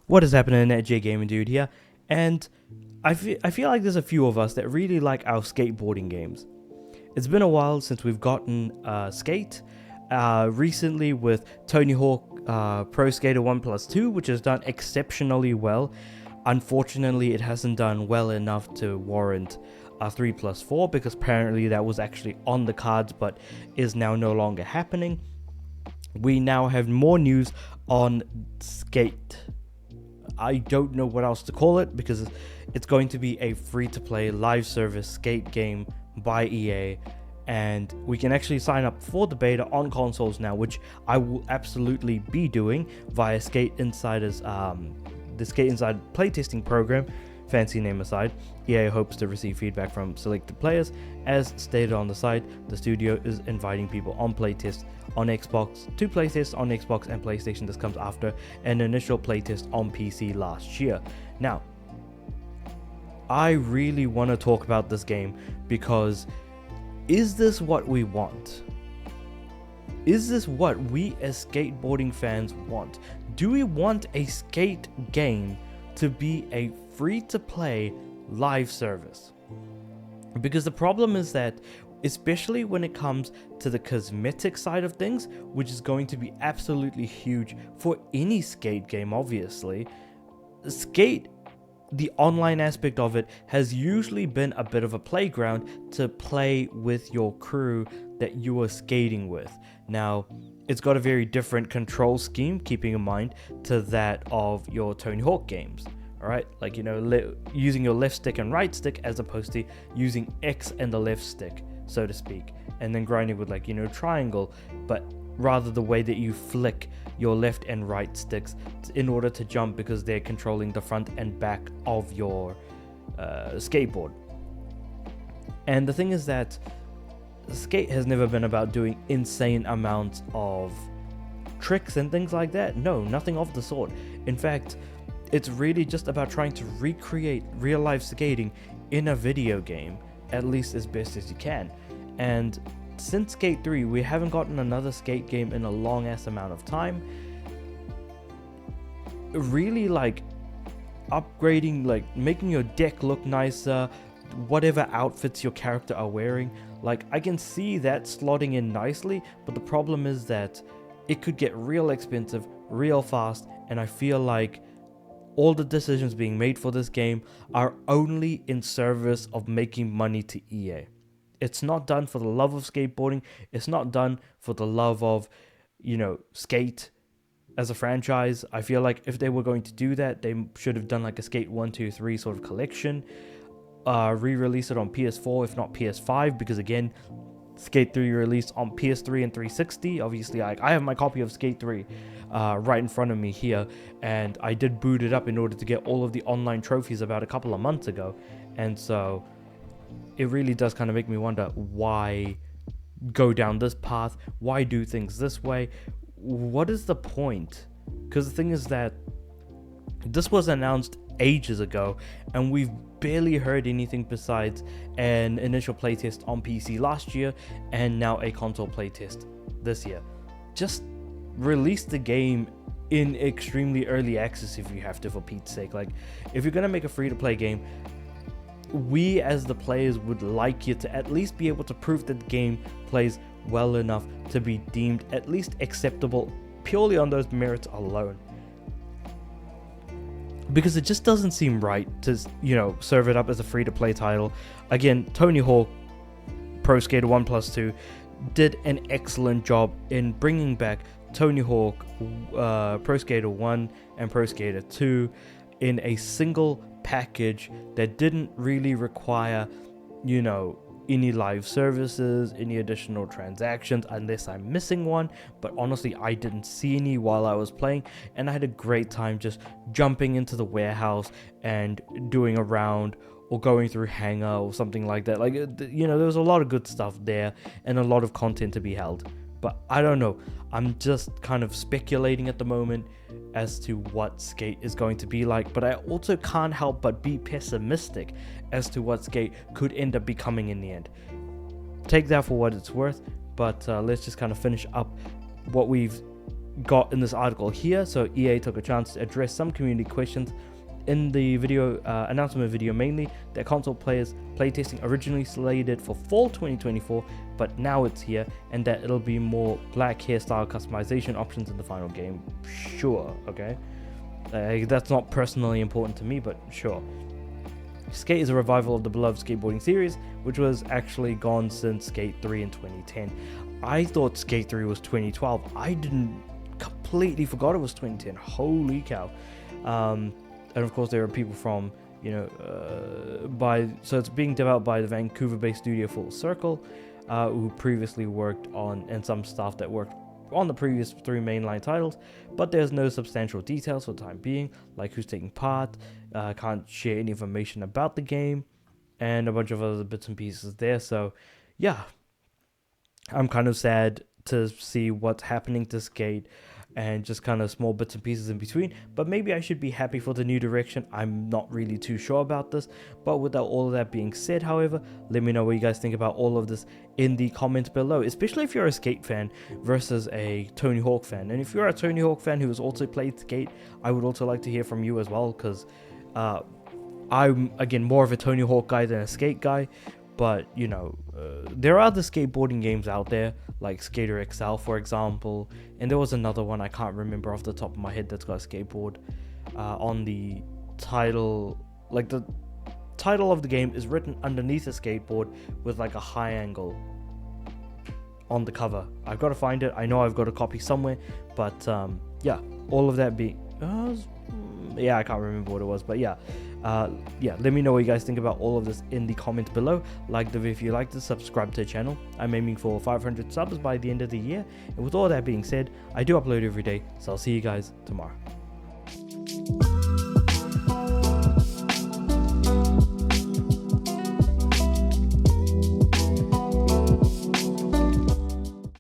What is happening, J Gaming Dude here, and I feel like there's a few of us that really like our skateboarding games. It's been a while since we've gotten Skate. Recently with Tony Hawk Pro Skater 1 Plus 2, which has done exceptionally well. Unfortunately, it hasn't done well enough to warrant 3 plus 4 because apparently that was actually on the cards but is now no longer happening. We now have more news on Skate. I don't know what else to call it because it's going to be a free-to-play live service skate game by EA, and we can actually sign up for the beta on consoles now, which I will absolutely be doing via Skate Insider's the Skate Inside playtesting program. Fancy name aside, EA hopes to receive feedback from selected players. As stated on the site, the studio is inviting people on playtest on Xbox to playtest on Xbox and PlayStation. This comes after an initial playtest on PC last year. Now, I really want to talk about this game because is this what we want? Is this what we as skateboarding fans want? Do we want a skate game to be a free-to-play live service? Because the problem is that, especially when it comes to the cosmetic side of things, which is going to be absolutely huge for any skate game, obviously, Skate, the online aspect of it, has usually been a bit of a playground to play with your crew that you are skating with. Now, it's got a very different control scheme, keeping in mind, to that of your Tony Hawk games. Alright, like, using your left stick and right stick as opposed to using X and the left stick, so to speak, and then grinding with triangle, but rather the way that you flick your left and right sticks in order to jump, because they're controlling the front and back of your skateboard. And the thing is that Skate has never been about doing insane amounts of tricks and things like that. No, nothing of the sort. In fact, it's really just about trying to recreate real life skating in a video game, at least as best as you can. And since Skate 3, we haven't gotten another skate game in a long ass amount of time. Really, upgrading, making your deck look nicer, whatever outfits your character are wearing, I can see that slotting in nicely, but the problem is that it could get real expensive real fast, and I feel like all the decisions being made for this game are only in service of making money to EA. It's not done for the love of skateboarding. It's not done for the love of, Skate as a franchise. I feel like if they were going to do that, they should have done a Skate 1, 2, 3 sort of collection. Re-release it on PS4, if not PS5, because again, Skate 3 released on PS3 and 360. Obviously, I have my copy of Skate 3 right in front of me here, and I did boot it up in order to get all of the online trophies about a couple of months ago. And so it really does kind of make me wonder, why go down this path? Why do things this way? What is the point? Because the thing is that this was announced ages ago, and we've barely heard anything besides an initial playtest on PC last year and now a console playtest this year. Just release the game in extremely early access if you have to, for Pete's sake. If you're gonna make a free-to-play game, we as the players would like you to at least be able to prove that the game plays well enough to be deemed at least acceptable purely on those merits alone. Because it just doesn't seem right to, serve it up as a free-to-play title. Again, Tony Hawk Pro Skater 1 Plus 2 did an excellent job in bringing back Tony Hawk Pro Skater 1 and Pro Skater 2 in a single package that didn't really require, any live services, any additional transactions, unless I'm missing one. But honestly, I didn't see any while I was playing, and I had a great time just jumping into the warehouse and doing a round or going through hangar or something like that. There was a lot of good stuff there and a lot of content to be held. But I don't know, I'm just kind of speculating at the moment as to what Skate is going to be like, but I also can't help but be pessimistic as to what Skate could end up becoming in the end. Take that for what it's worth, but let's just kind of finish up what we've got in this article here. So EA took a chance to address some community questions in the video announcement video. Mainly that console players playtesting originally slated for fall 2024, but now it's here, and that it'll be more black hairstyle customization options in the final game. Sure, okay, that's not personally important to me, but sure. Skate is a revival of the beloved skateboarding series, which was actually gone since Skate 3 in 2010. I thought Skate 3 was 2012. I didn't, completely forgot it was 2010. Holy cow. And of course there are people from, you know, so it's being developed by the Vancouver-based studio Full Circle, who previously worked on, and some staff that worked on the previous 3 mainline titles, but there's no substantial details for the time being, like who's taking part, can't share any information about the game, and a bunch of other bits and pieces there. So yeah, I'm kind of sad to see what's happening to Skate, and just kind of small bits and pieces in between, but maybe I should be happy for the new direction. I'm not really too sure about this, but without all of that being said, however, let me know what you guys think about all of this in the comments below, especially if you're a Skate fan versus a Tony Hawk fan. And if you're a Tony Hawk fan who has also played Skate, I would also like to hear from you as well, because I'm, again, more of a Tony Hawk guy than a Skate guy. But, you know, there are other skateboarding games out there, like Skater XL, for example. And there was another one I can't remember off the top of my head that's got a skateboard on the title. Like, the title of the game is written underneath a skateboard with, like, a high angle on the cover. I've got to find it. I know I've got a copy somewhere. But, yeah, all of that being... yeah, I can't remember what it was, but yeah. Yeah, let me know what you guys think about all of this in the comments below. Like the video if you like this, subscribe to the channel. I'm aiming for 500 subs by the end of the year. And with all that being said, I do upload every day, so I'll see you guys tomorrow.